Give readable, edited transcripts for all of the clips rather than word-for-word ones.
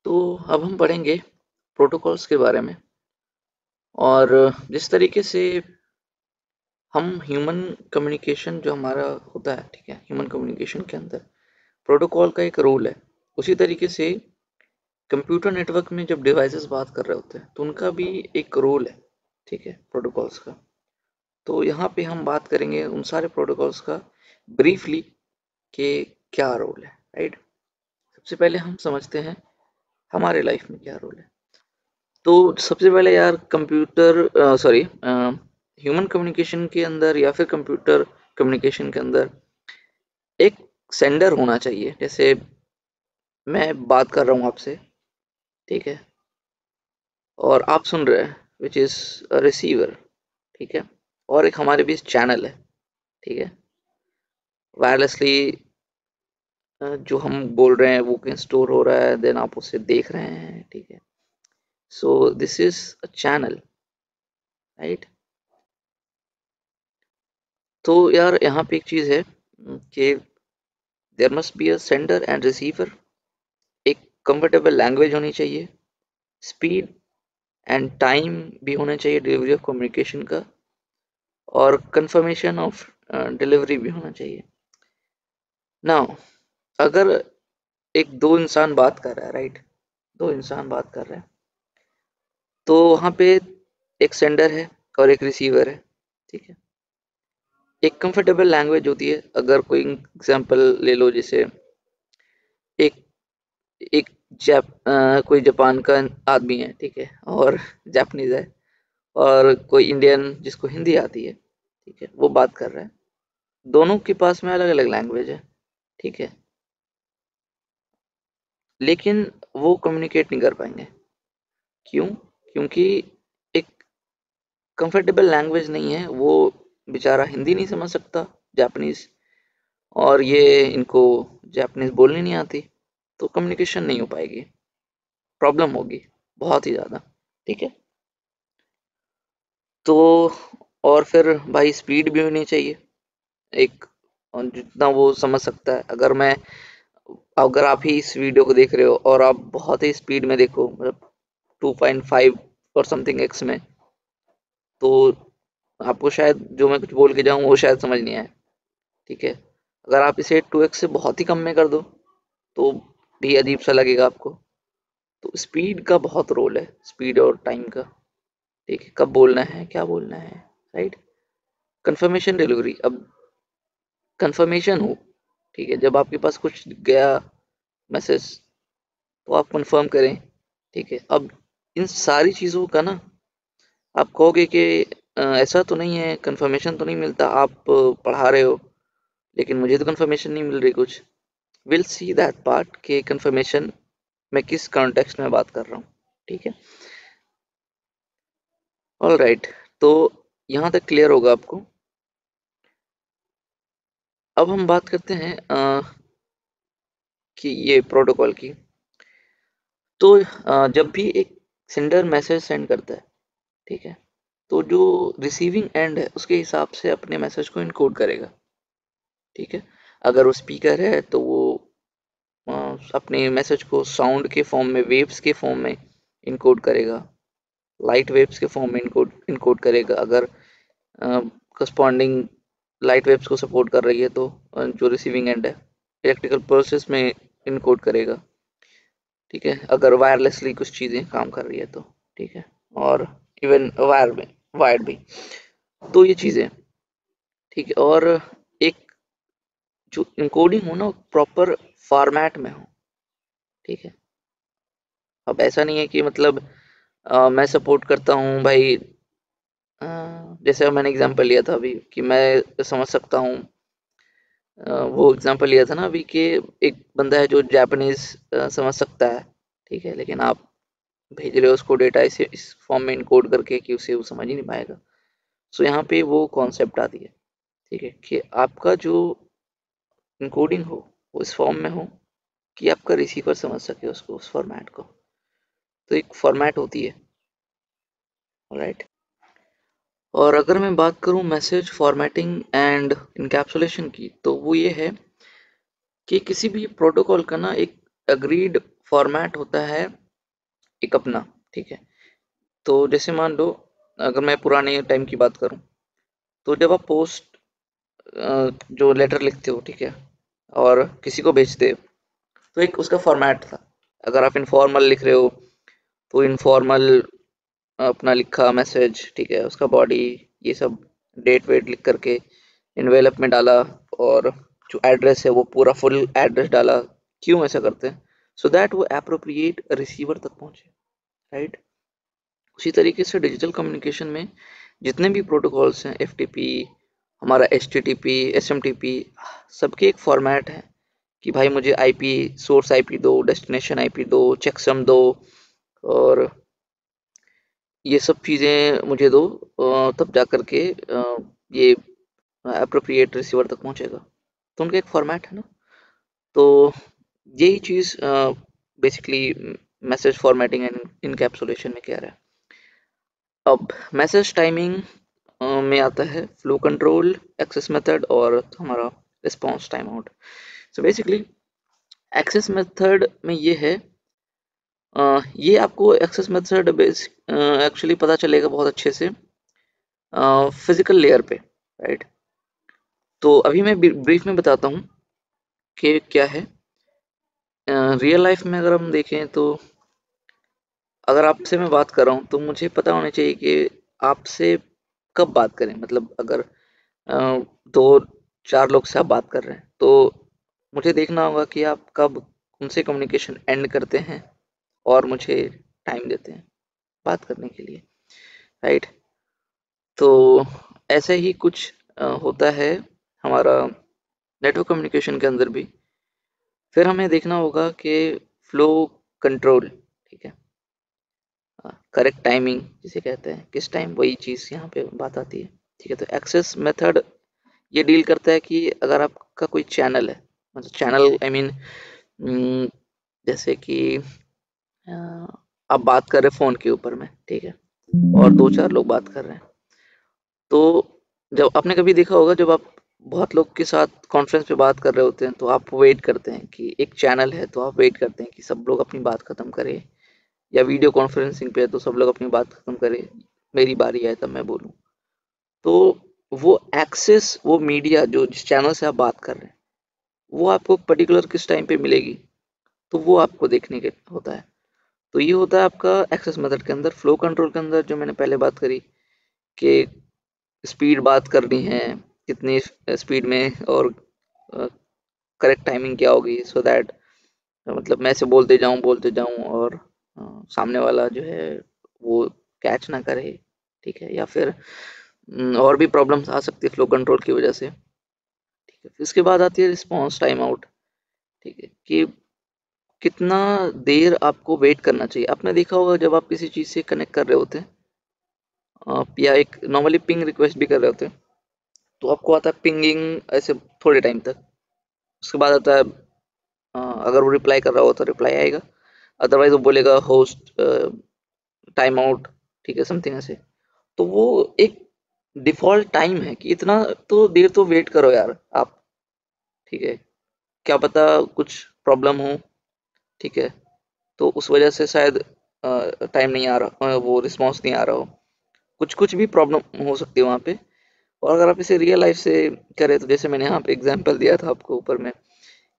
तो अब हम पढ़ेंगे प्रोटोकॉल्स के बारे में और जिस तरीके से हम ह्यूमन कम्युनिकेशन जो हमारा होता है, ठीक है, ह्यूमन कम्युनिकेशन के अंदर प्रोटोकॉल का एक रोल है। उसी तरीके से कंप्यूटर नेटवर्क में जब डिवाइसेस बात कर रहे होते हैं तो उनका भी एक रोल है, ठीक है, प्रोटोकॉल्स का। तो यहाँ पे हम बात करेंगे उन सारे प्रोटोकॉल्स का ब्रीफली कि क्या रोल है, राइट। सबसे पहले हम समझते हैं हमारे लाइफ में क्या रोल है। तो सबसे पहले यार कंप्यूटर सॉरी ह्यूमन कम्युनिकेशन के अंदर या फिर कंप्यूटर कम्युनिकेशन के अंदर एक सेंडर होना चाहिए। जैसे मैं बात कर रहा हूँ आपसे, ठीक है, और आप सुन रहे हैं, विच इज रिसीवर, ठीक है, और एक हमारे बीच चैनल है, ठीक है, वायरलेसली जो हम बोल रहे हैं वो कहीं स्टोर हो रहा है, देन आप उसे देख रहे हैं, ठीक है। So this is a channel, right. तो यार यहाँ पे एक चीज है कि there must be a sender and receiver. एक कंफर्टेबल लैंग्वेज होनी चाहिए, स्पीड एंड टाइम भी होना चाहिए डिलीवरी ऑफ कम्युनिकेशन का, और कंफर्मेशन ऑफ डिलीवरी भी होना चाहिए। नाउ अगर एक दो इंसान बात कर रहा है, राइट, दो इंसान बात कर रहे हैं, तो वहाँ पे एक सेंडर है और एक रिसीवर है, ठीक है। एक कंफर्टेबल लैंग्वेज होती है। अगर कोई एग्जांपल ले लो, जैसे एक एक कोई जापान का आदमी है, ठीक है, और जापानीज है, और कोई इंडियन जिसको हिंदी आती है, ठीक है, वो बात कर रहा है। दोनों के पास में अलग अलग लैंग्वेज है, ठीक है, लेकिन वो कम्युनिकेट नहीं कर पाएंगे। क्यों? क्योंकि एक कंफर्टेबल लैंग्वेज नहीं है। वो बेचारा हिंदी नहीं समझ सकता, जापानीज, और ये इनको जापानीज बोलनी नहीं आती, तो कम्युनिकेशन नहीं हो पाएगी, प्रॉब्लम होगी बहुत ही ज़्यादा, ठीक है। तो और फिर भाई स्पीड भी होनी चाहिए एक, और जितना वो समझ सकता है। अगर आप ही इस वीडियो को देख रहे हो और आप बहुत ही स्पीड में देखो, मतलब 2.5 और समथिंग एक्स में, तो आपको शायद जो मैं कुछ बोल के जाऊँ वो शायद समझ नहीं आए, ठीक है। अगर आप इसे 2x से बहुत ही कम में कर दो तो भी अजीब सा लगेगा आपको। तो स्पीड का बहुत रोल है, स्पीड और टाइम का, ठीक है, कब बोलना है, क्या बोलना है, राइट। कंफर्मेशन डिलीवरी, अब कंफर्मेशन हो, ठीक है, जब आपके पास कुछ गया मैसेज तो आप कंफर्म करें, ठीक है। अब इन सारी चीज़ों का ना, आप कहोगे कि ऐसा तो नहीं है, कंफर्मेशन तो नहीं मिलता, आप पढ़ा रहे हो लेकिन मुझे तो कंफर्मेशन नहीं मिल रही कुछ। विल सी दैट पार्ट के कंफर्मेशन मैं किस कॉन्टेक्स्ट में बात कर रहा हूँ, ठीक है। ऑल राइट, तो यहाँ तक क्लियर होगा आपको। अब हम बात करते हैं कि ये प्रोटोकॉल की। तो जब भी एक सेंडर मैसेज सेंड करता है, ठीक है, तो जो रिसीविंग एंड है उसके हिसाब से अपने मैसेज को इनकोड करेगा, ठीक है। अगर वो स्पीकर है तो वो अपने मैसेज को साउंड के फॉर्म में, वेव्स के फॉर्म में इनकोड करेगा, लाइट वेव्स के फॉर्म में इनकोड इनकोड करेगा। अगर करस्पॉन्डिंग लाइट वेव्स को सपोर्ट कर रही है तो जो रिसीविंग एंड है इलेक्ट्रिकल प्रोसेस में इनकोड करेगा, ठीक है। अगर वायरलेसली कुछ चीज़ें काम कर रही है तो, ठीक है, और इवन वायर्ड भी। तो ये चीज़ें, ठीक है, और एक जो इनकोडिंग हो ना प्रॉपर फॉर्मेट में हो, ठीक है। अब ऐसा नहीं है कि मतलब मैं सपोर्ट करता हूँ भाई, जैसे मैंने एग्जांपल लिया था अभी कि मैं समझ सकता हूँ, वो एग्जांपल लिया था ना अभी कि एक बंदा है जो जापानीज समझ सकता है, ठीक है, लेकिन आप भेज रहे हो उसको डेटा इस फॉर्म में इनकोड करके कि उसे वो समझ ही नहीं पाएगा। सो यहाँ पे वो कॉन्सेप्ट आती है, ठीक है, कि आपका जो इनकोडिंग हो वो इस फॉर्म में हो कि आपका रिसीवर समझ सके उसको, उस फॉर्मेट को। तो एक फॉर्मेट होती है, राइट। और अगर मैं बात करूं मैसेज फॉर्मेटिंग एंड इनकैप्सुलेशन की, तो वो ये है कि किसी भी प्रोटोकॉल का ना एक अग्रीड फॉर्मेट होता है एक अपना, ठीक है। तो जैसे मान लो, अगर मैं पुराने टाइम की बात करूं, तो जब आप पोस्ट जो लेटर लिखते हो, ठीक है, और किसी को भेजते हो, तो एक उसका फॉर्मेट था। अगर आप इनफॉर्मल लिख रहे हो तो इनफॉर्मल अपना लिखा मैसेज, ठीक है, उसका बॉडी, ये सब डेट वेट लिख करके इन्वेलप में डाला, और जो एड्रेस है वो पूरा फुल एड्रेस डाला। क्यों ऐसा करते हैं? सो दैट वो एप्रोप्रिएट रिसीवर तक पहुंचे, राइट। उसी तरीके से डिजिटल कम्युनिकेशन में जितने भी प्रोटोकॉल्स हैं, एफटीपी, हमारा एचटीटीपी, एसएमटीपी, सबके एक फॉर्मेट है कि भाई मुझे आईपी, सोर्स आईपी दो, डेस्टिनेशन आईपी दो, चेकसम दो, और ये सब चीज़ें मुझे दो, तब जा करके ये अप्रोप्रिएट रिसीवर तक पहुंचेगा। तो उनका एक फॉर्मेट है ना। तो यही चीज़ basically message formatting and encapsulation में कह रहा है। अब मैसेज टाइमिंग में आता है फ्लो कंट्रोल, एक्सेस मेथड और हमारा response time out. So basically access method में ये है, ये आपको एक्सेस मेथड बेस एक्चुअली पता चलेगा बहुत अच्छे से फिजिकल लेयर पे, राइट। तो अभी मैं ब्रीफ में बताता हूँ कि क्या है। रियल लाइफ में अगर हम देखें तो, अगर आपसे मैं बात कर रहा हूँ तो मुझे पता होना चाहिए कि आपसे कब बात करें। मतलब अगर दो चार लोग से आप बात कर रहे हैं, तो मुझे देखना होगा कि आप कब उनसे कम्युनिकेशन एंड करते हैं और मुझे टाइम देते हैं बात करने के लिए, राइट। तो ऐसे ही कुछ होता है हमारा नेटवर्क कम्युनिकेशन के अंदर भी। फिर हमें देखना होगा कि फ्लो कंट्रोल, ठीक है, करेक्ट टाइमिंग जिसे कहते हैं, किस टाइम, वही चीज़ यहाँ पे बात आती है, ठीक है। तो एक्सेस मेथड ये डील करता है कि अगर आपका कोई चैनल है, मतलब चैनल आई मीन, जैसे कि आप बात कर रहे हैं फ़ोन के ऊपर में, ठीक है, और दो चार लोग बात कर रहे हैं। तो जब आपने कभी देखा होगा, जब आप बहुत लोग के साथ कॉन्फ्रेंस पे बात कर रहे होते हैं, तो आप वेट करते हैं कि एक चैनल है, तो आप वेट करते हैं कि सब लोग अपनी बात खत्म करें, या वीडियो कॉन्फ्रेंसिंग पे है तो सब लोग अपनी बात खत्म करें, मेरी बारी आए तब मैं बोलूँ। तो वो एक्सेस, वो मीडिया जो जिस चैनल से आप बात कर रहे हैं, वो आपको पर्टिकुलर किस टाइम पे मिलेगी, तो वो आपको देखने के होता है। तो ये होता है आपका एक्सेस मेथड के अंदर। फ्लो कंट्रोल के अंदर जो मैंने पहले बात करी कि स्पीड बात करनी है, कितनी स्पीड में, और करेक्ट टाइमिंग क्या होगी, सो दैट मतलब मैं ऐसे बोलते जाऊं और सामने वाला जो है वो कैच ना करे, ठीक है, या फिर और भी प्रॉब्लम्स आ सकती है फ्लो कंट्रोल की वजह से, ठीक है। फिर इसके बाद आती है रिस्पांस टाइम आउट, ठीक है, कि कितना देर आपको वेट करना चाहिए। आपने देखा होगा जब आप किसी चीज़ से कनेक्ट कर रहे होते हैं, या एक नॉर्मली पिंग रिक्वेस्ट भी कर रहे होते हैं, तो आपको आता है पिंगिंग ऐसे थोड़े टाइम तक। उसके बाद आता है अगर वो रिप्लाई कर रहा हो तो रिप्लाई आएगा, अदरवाइज वो बोलेगा होस्ट टाइम आउट, ठीक है, समथिंग ऐसे। तो वो एक डिफ़ॉल्ट टाइम है कि इतना तो देर तो वेट करो यार आप, ठीक है, क्या पता कुछ प्रॉब्लम हो, ठीक है, तो उस वजह से शायद टाइम नहीं आ रहा, वो रिस्पॉन्स नहीं आ रहा हो, कुछ कुछ भी प्रॉब्लम हो सकती है वहाँ पे। और अगर आप इसे रियल लाइफ से करें, तो जैसे मैंने यहाँ पे एग्जांपल दिया था आपको ऊपर में,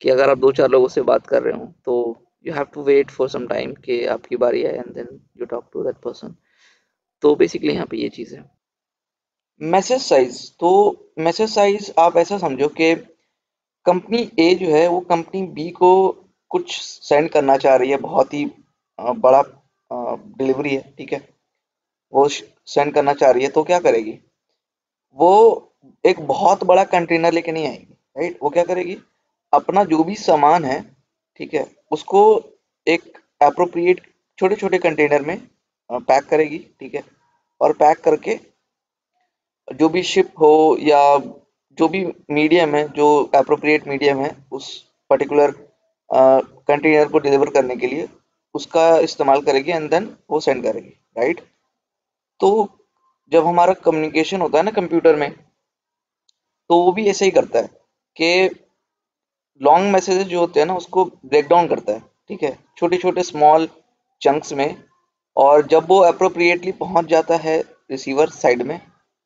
कि अगर आप दो चार लोगों से बात कर रहे हो, तो you have to wait for some time कि आपकी बारी आए, and then you talk to that person. तो बेसिकली यहाँ पे ये चीज़ है। मैसेज साइज, तो मैसेज साइज आप ऐसा समझो कि कंपनी ए जो है वो कंपनी बी को कुछ सेंड करना चाह रही है, बहुत ही बड़ा डिलीवरी है, ठीक है, वो सेंड करना चाह रही है, तो क्या करेगी वो? एक बहुत बड़ा कंटेनर लेके नहीं आएगी, राइट। वो क्या करेगी, अपना जो भी सामान है, ठीक है, उसको एक अप्रोप्रिएट छोटे छोटे कंटेनर में पैक करेगी, ठीक है, और पैक करके जो भी शिप हो, या जो भी मीडियम है, जो अप्रोप्रिएट मीडियम है उस पर्टिकुलर कंटेनर को डिलीवर करने के लिए, उसका इस्तेमाल करेगी, एंड देन वो सेंड करेगी, राइट। तो जब हमारा कम्युनिकेशन होता है ना कंप्यूटर में, तो वो भी ऐसे ही करता है कि लॉन्ग मैसेजेस जो होते हैं ना उसको ब्रेक डाउन करता है, ठीक है, छोटे छोटे स्मॉल चंक्स में। और जब वो अप्रोप्रिएटली पहुंच जाता है रिसीवर साइड में,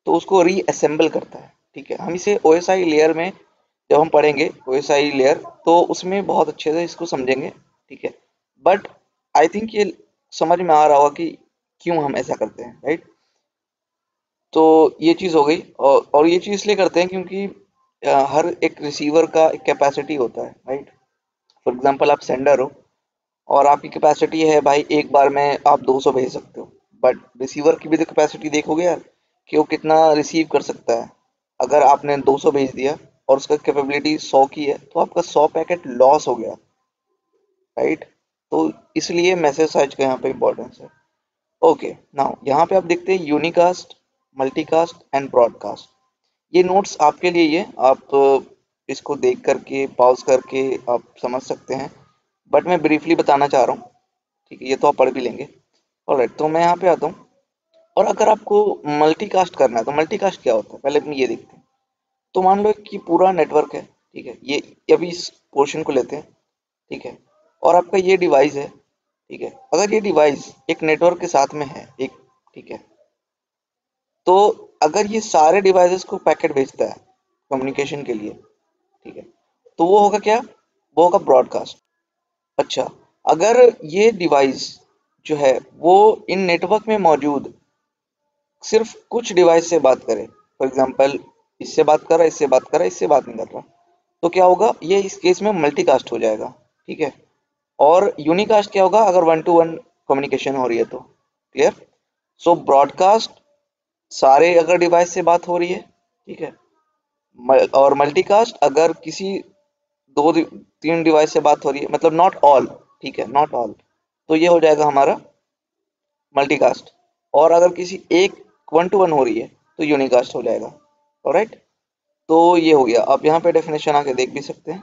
तो उसको रीअसेंबल करता है। ठीक है, हम इसे ओएसआई लेयर में जब हम पढ़ेंगे ओएसआई लेयर, तो उसमें बहुत अच्छे से इसको समझेंगे। ठीक है, बट आई थिंक ये समझ में आ रहा होगा कि क्यों हम ऐसा करते हैं, राइट। तो ये चीज़ हो गई। और ये चीज़ इसलिए करते हैं क्योंकि हर एक रिसीवर का एक कैपेसिटी होता है, राइट। फॉर एग्जांपल आप सेंडर हो और आपकी कैपेसिटी है भाई, एक बार में आप 200 भेज सकते हो। बट रिसीवर की भी तो कैपेसिटी देखोगे यार, कि वो कितना रिसीव कर सकता है। अगर आपने 200 भेज दिया और उसका कैपेबिलिटी 100 की है, तो आपका 100 पैकेट लॉस हो गया, राइट। तो इसलिए मैसेज साइज का यहाँ पे इम्पोर्टेंस है। ओके, नाउ यहाँ पे आप देखते हैं यूनिकास्ट, मल्टीकास्ट एंड ब्रॉडकास्ट। ये नोट्स आपके लिए, ये आप इसको देख करके पॉज करके आप समझ सकते हैं, बट मैं ब्रीफली बताना चाह रहा हूँ। ठीक है, ये तो आप पढ़ भी लेंगे। ऑलराइट, तो मैं यहाँ पे आता हूँ। और अगर आपको मल्टीकास्ट करना है, तो मल्टीकास्ट क्या होता है पहले अपनी ये देखते हैं। तो मान लो कि पूरा नेटवर्क है, ठीक है, ये अभी इस पोर्शन को लेते हैं। ठीक है, और आपका ये डिवाइस है। ठीक है, अगर ये डिवाइस एक नेटवर्क के साथ में है एक, ठीक है, तो अगर ये सारे डिवाइसेस को पैकेट भेजता है कम्युनिकेशन के लिए, ठीक है, तो वो होगा क्या, वो होगा ब्रॉडकास्ट। अच्छा, अगर ये डिवाइस जो है वो इन नेटवर्क में मौजूद सिर्फ कुछ डिवाइस से बात करे, फॉर एग्जांपल इससे बात कर रहा है, इससे बात कर रहा है, इससे बात नहीं कर रहा, तो क्या होगा, ये इस केस में मल्टीकास्ट हो जाएगा। ठीक है, और यूनिकास्ट क्या होगा, अगर वन टू वन कम्युनिकेशन हो रही है तो। क्लियर। सो ब्रॉडकास्ट सारे अगर डिवाइस से बात हो रही है, ठीक है, और मल्टीकास्ट अगर किसी तीन डिवाइस से बात हो रही है, मतलब नॉट ऑल। ठीक है, नॉट ऑल, तो ये हो जाएगा हमारा मल्टीकास्ट। और अगर किसी एक वन टू वन हो रही है, तो यूनिकास्ट हो जाएगा। ऑलराइट, तो ये हो गया। आप यहाँ पे डेफिनेशन आके देख भी सकते हैं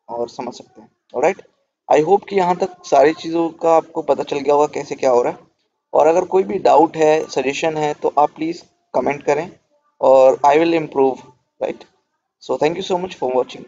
और समझ सकते हैं। ऑलराइट, आई होप कि यहाँ तक सारी चीज़ों का आपको पता चल गया होगा कैसे क्या हो रहा है। और अगर कोई भी डाउट है, सजेशन है, तो आप प्लीज़ कमेंट करें और I will improve, right. So thank you so much for watching.